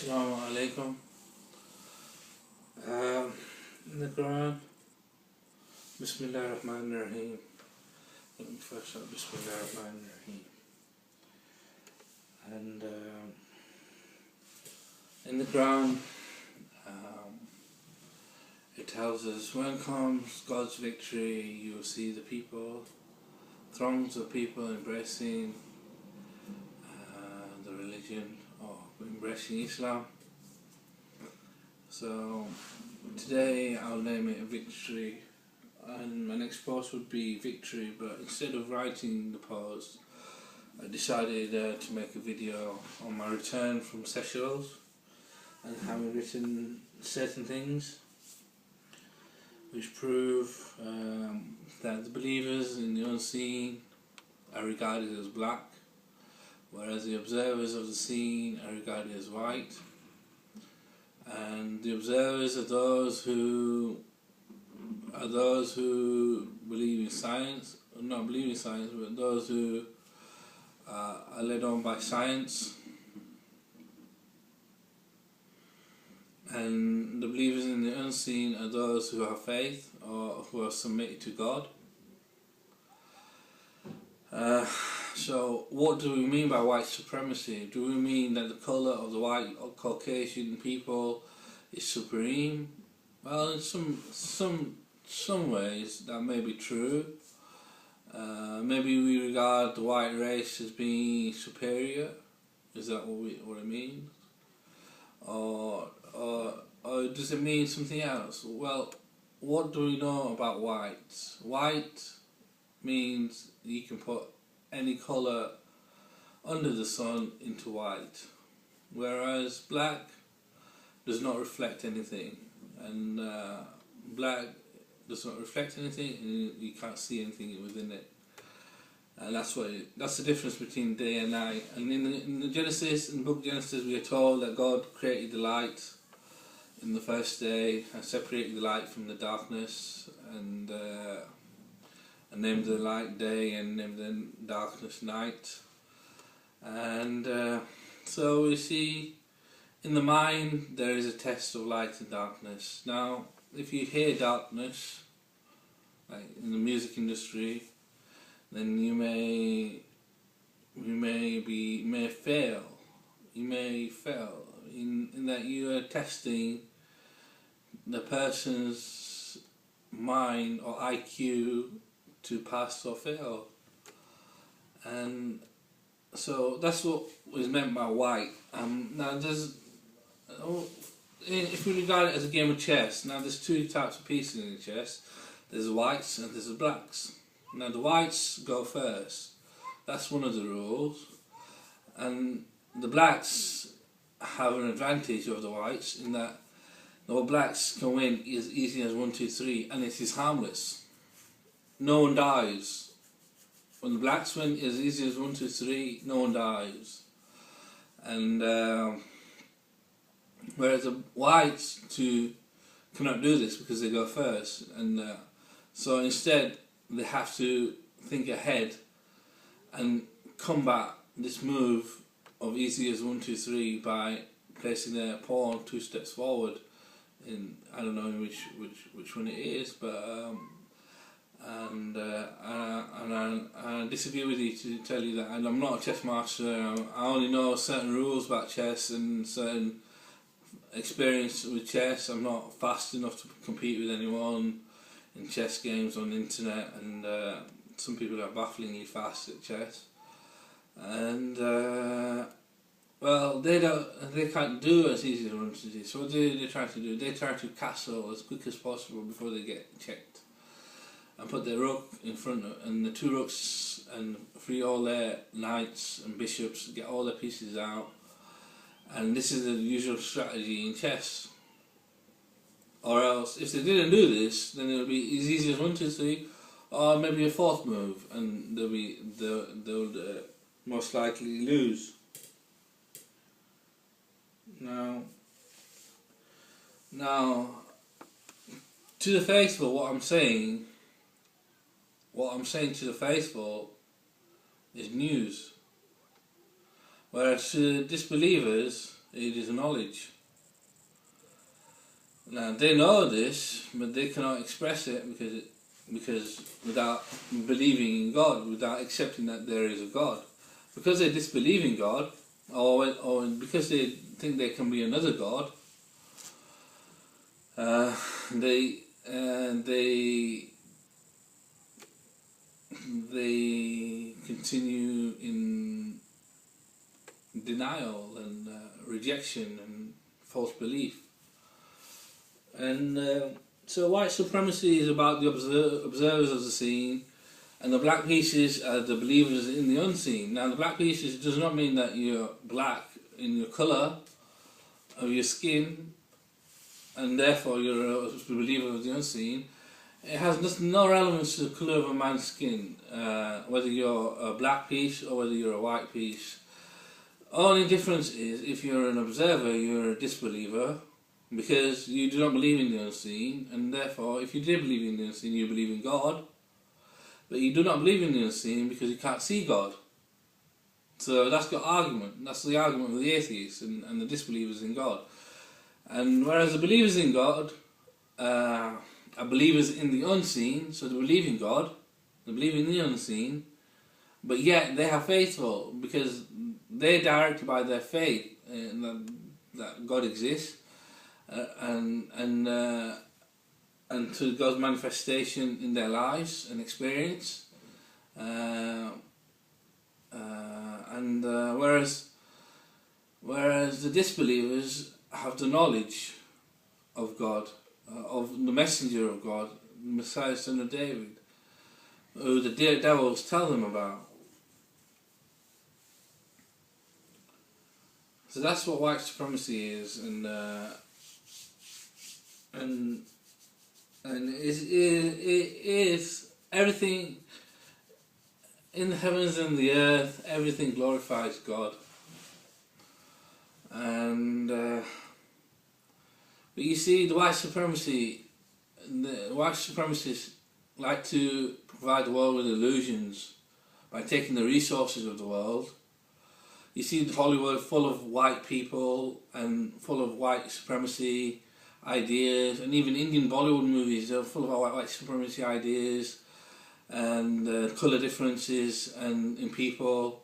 Assalamu alaikum. In the Quran, Bismillah ar-Rahman ar-Rahim. Let me first start Bismillah ar-Rahman ar-Rahim. And in the Quran, it tells us when comes God's victory, you will see the people, throngs of people embracing the religion or embracing Islam. So today I'll name it a victory, and my next post would be victory, but instead of writing the post I decided to make a video on my return from Seychelles and having written certain things which prove that the believers in the unseen are regarded as black, whereas the observers of the seen are regarded as white. And the observers are those who believe in science, not believe in science, but those who are led on by science. And the believers in the unseen are those who have faith or who are submitted to God. So what do we mean by white supremacy? Do we mean that the colour of the white or Caucasian people is supreme? Well, in some ways that may be true. Maybe we regard the white race as being superior. Is that what it means? Or does it mean something else? Well, what do we know about white? White means you can put any colour under the sun into white, whereas black does not reflect anything, and black does not reflect anything, and you can't see anything within it. And that's the difference between day and night. And in the book of Genesis, we are told that God created the light in the first day and separated the light from the darkness, and named the light day and named the darkness night. And so we see in the mind there is a test of light and darkness. Now, if you hear darkness, like in the music industry, then you may fail. You may fail in that you are testing the person's mind or IQ to pass or fail. And so that's what was meant by white. Now if we regard it as a game of chess, now there's two types of pieces in the chess. There's the whites and there's the blacks. Now the whites go first. That's one of the rules. And the blacks have an advantage over the whites in that the blacks can win as easy as 1, 2, 3, and it is harmless. No one dies. When the blacks win as easy as 1, 2, 3, no one dies. And whereas the whites cannot do this because they go first, and so instead they have to think ahead and combat this move of easy as 1, 2, 3 by placing their pawn 2 steps forward. I don't know which one it is, but I disagree with you to tell you that. And I'm not a chess master. I only know certain rules about chess and certain experience with chess. I'm not fast enough to compete with anyone in chess games on the internet, and some people are bafflingly fast at chess. And well, they can't do as easy as 1, 2, 3. So what do they try to do? They try to castle as quick as possible before they get checked, and put their rook in front of, and the 2 rooks, and free all their knights and bishops, get all their pieces out. And this is the usual strategy in chess. Or else, if they didn't do this, then it would be as easy as 1, 2, 3, or maybe a 4th move, and they'll most likely lose. Now, to the faithful, what I'm saying to the faithful is news. Whereas to disbelievers, It is knowledge. Now they know this, but they cannot express it because without believing in God, without accepting that there is a God, because they disbelieve in God, or because they think there can be another God, they continue in denial and rejection and false belief. And so white supremacy is about the observers of the scene, and the black pieces are the believers in the unseen. Now the black pieces does not mean that you're black in your colour of your skin, and therefore you're a believer of the unseen. It has no relevance to the colour of a man's skin, whether you're a black piece or whether you're a white piece. Only difference is if you're an observer, you're a disbeliever, because you do not believe in the unseen, and therefore if you did believe in the unseen, you believe in God, but you do not believe in the unseen because you can't see God. So that's the argument. That's the argument of the atheists and the disbelievers in God. And whereas the believers in God are believers in the unseen, so they believe in God, they believe in the unseen, but yet they are faithful because they're directed by their faith that God exists, and to God's manifestation in their lives and experience. Whereas the disbelievers have the knowledge of God, of the messenger of God, the Messiah, son of David, who the devils tell them about. So that's what white supremacy is, and it is everything in the heavens and the earth. Everything glorifies God, and but you see, the white supremacists like to provide the world with illusions by taking the resources of the world. You see Hollywood full of white people and full of white supremacy ideas, and even Indian Bollywood movies, they're full of white supremacy ideas and colour differences and in people.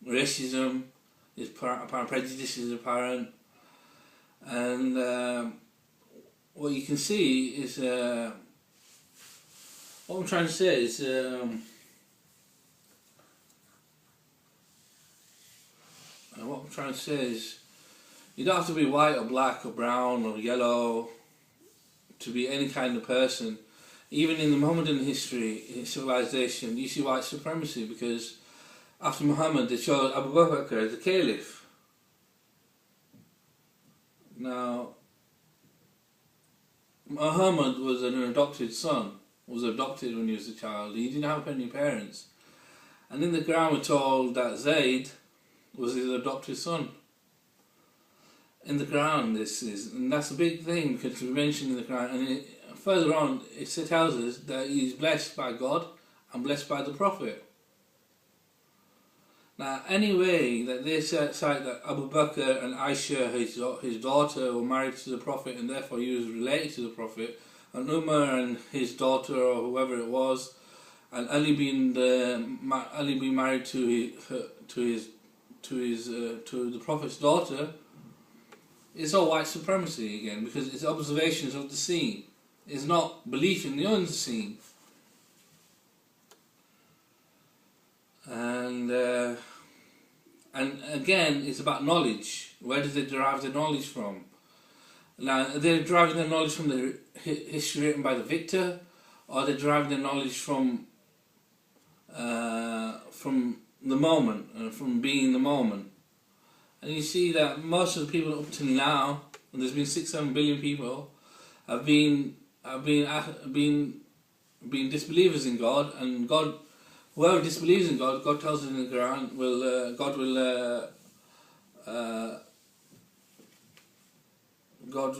Racism is apparent, prejudice is apparent, and what you can see is what I'm trying to say is you don't have to be white or black or brown or yellow to be any kind of person. Even in the Mohammedan history, in civilization, you see white supremacy because after Muhammad they chose Abu Bakr as the caliph. Now, Muhammad was an adopted son, was adopted when he was a child. He didn't have any parents. And in the Quran we're told that Zayd was his adopted son. In the Quran this is, and that's a big thing because we mentioned in the Quran, and further on it tells us that he's blessed by God and blessed by the Prophet. Now, any way that they cite that Abu Bakr and Aisha, his daughter, were married to the Prophet and therefore he was related to the Prophet, and Umar and his daughter or whoever it was, and Ali being married to the Prophet's daughter, it's all white supremacy again because it's observations of the seen. It's not belief in the unseen. And again, it's about knowledge. Where do they derive their knowledge from? Now, they're deriving their knowledge from the history written by the victor, or they're deriving their knowledge from the moment, from being in the moment. And you see that most of the people up to now, and there's been 6-7 billion people, have been disbelievers in God, and God. Whoever disbelieves in God, God tells us in the Quran, God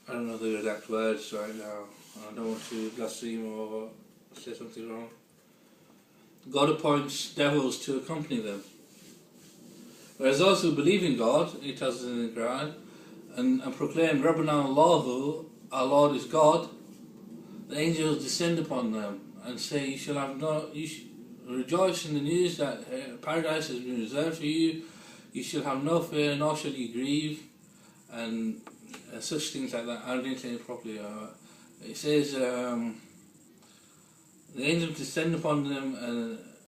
I don't know the exact words right now. I don't want to blaspheme or say something wrong. God appoints devils to accompany them. Whereas those who believe in God, it tells us in the Quran, and proclaim Rabbana Allahu, our Lord is God, the angels descend upon them and say, you shall have rejoice in the news that paradise has been reserved for you. You shall have no fear, nor shall you grieve, and such things like that. I didn't say it properly. It says the angels descend upon them, and